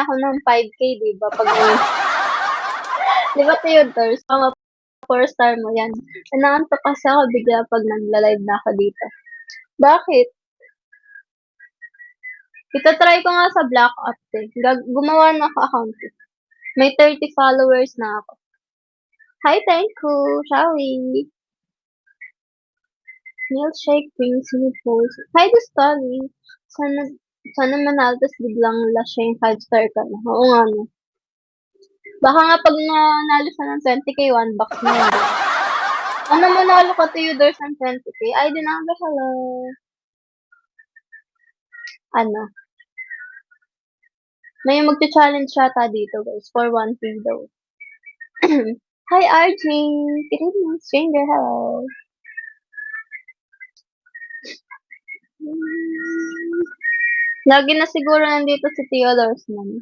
ako ng 5K, di ba? Pag di ba, Theodore? So, mga 4-star mo yan. Inaantok kasi ako bigla pag nagla-live na ako dito. Bakit? Itatry ko nga sa Black Ops eh. Gumawa na ako account eh. May 30 followers na ako. Hi, thank you. Shall we? Milkshake brings me pulse. Hi, Gustali. Sana manalo tas biglang lasya yung 5-star ka na. Oo nga no. Baka nga pag nanalo siya ng 20K, one box na yun. Ano manalo ka Theodore ng 20K? Ay, di na ako, hello. Ano? May magcha-challenge yata dito guys for 1K daw. Hi, RJ. Good evening, stranger. Hello. Lagi na siguro nandito si Theodore man.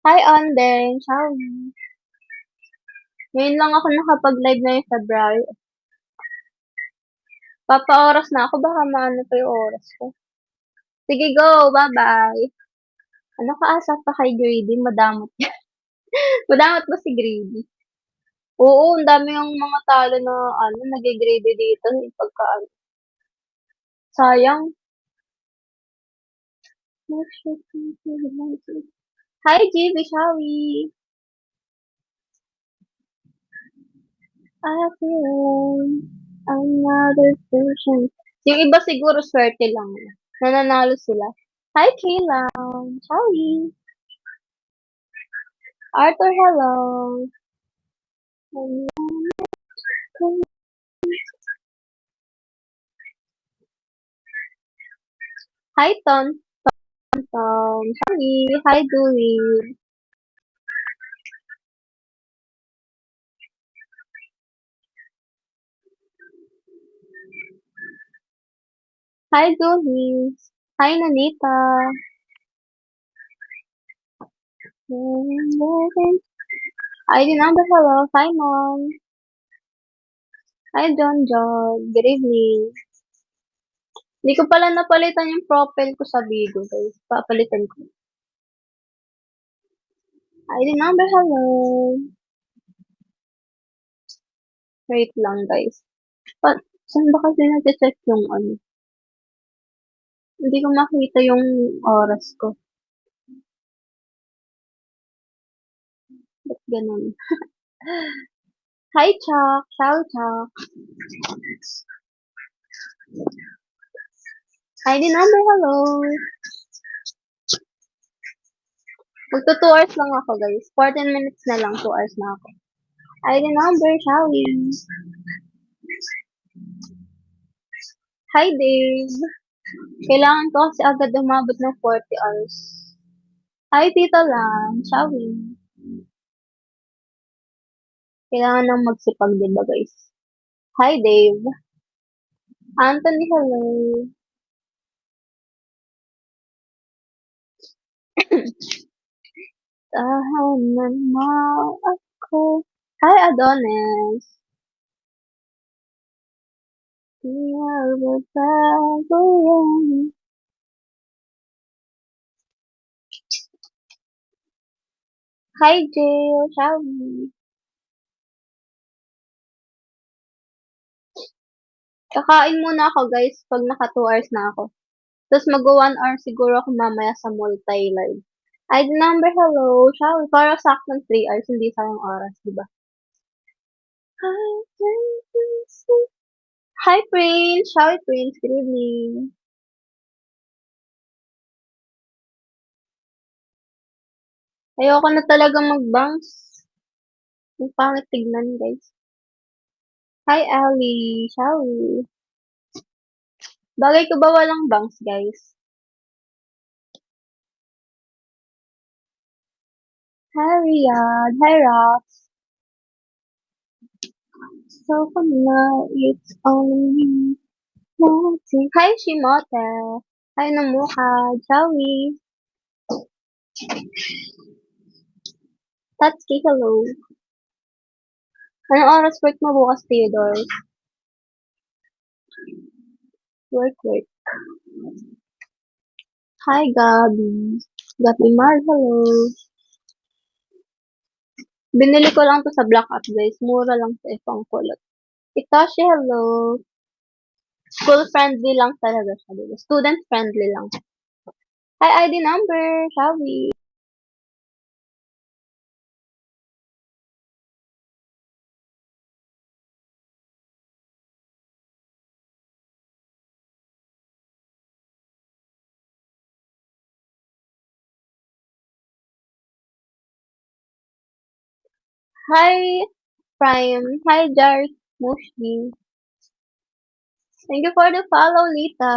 Hi, Anden. Ciao. Ngayon lang ako nakapag-live ngayong February. Papa-oras na ako. Baka maano pa yung oras ko. Sige, go. Bye-bye. Ano ka asa pa kay Greedy? Madamot. Madamot ba si Greedy? Oo, ang dami yung mga talo na nag-greedy dito. Yung pagkaan. Sayang. Hi, GB, Shawi. I feel another version. Yung iba siguro swerte lang. Nananalo sila. Hi, Kayla. Shawi. Arthur, hello. Hi, Ton. Shawi. Hi, Dewey. Hi, Dewey. Hi, Nanita. Hi, number, hello. Hi, Mom. Hi, John John. Good evening. Hindi ko pala napalitan yung profile ko sa Bigo, guys. Papalitan ko. Hi, number, hello. Wait lang, guys. Saan ba kasi nag-check yung ano? Hindi ko makita yung oras ko. Ba't ganun? Hi, Chuck. Ciao, Chuck. Hi, number, hello. Magto 2 hours lang ako, guys. 14 minutes na lang, 2 hours na ako. Hi, number, shall we? Hi, Dave. Kailangan ko kasi agad umabot ng 40 hours. Hi, Tito lang. Shall we? Kailangan nang magsipag, diba, guys? Hi, Dave. Anthony, hello. Tahanan mo ako. Hi, Adonis. Hi, Jill. Shall we? Kakain muna ako, guys, pag naka 2 hours na ako. Tapos mag-1 hour siguro ako mamaya sa multi-live. ID number, hello. Shall we? Para saktong 3 hours, hindi sayang oras, di ba? Hi, Prince. Shall we, Prince? Good evening. Ayoko na talaga mag-bounce. Ang pangit tignan, guys. Hi, Ali. Shall we? Bagay ko ba walang bounce, guys? Hi, Riyadh. Hi, Rox. So, now it's only nothing. Hi, Shimote. Hi, Namuha. Shall we? Tatsuki, hello. Anong oras work mo bukas, Theodore? Work. Hi, Gabi. Gabi Mar, hello. Binili ko lang 'to sa Black App, guys. Mura lang sa pang kulot. Itachi, hello. School friendly lang talaga siya, diba? Student friendly lang. Hi, ID number, shall we? Hi, Prime. Hi, Jar Mushi. Thank you for the follow, Lita.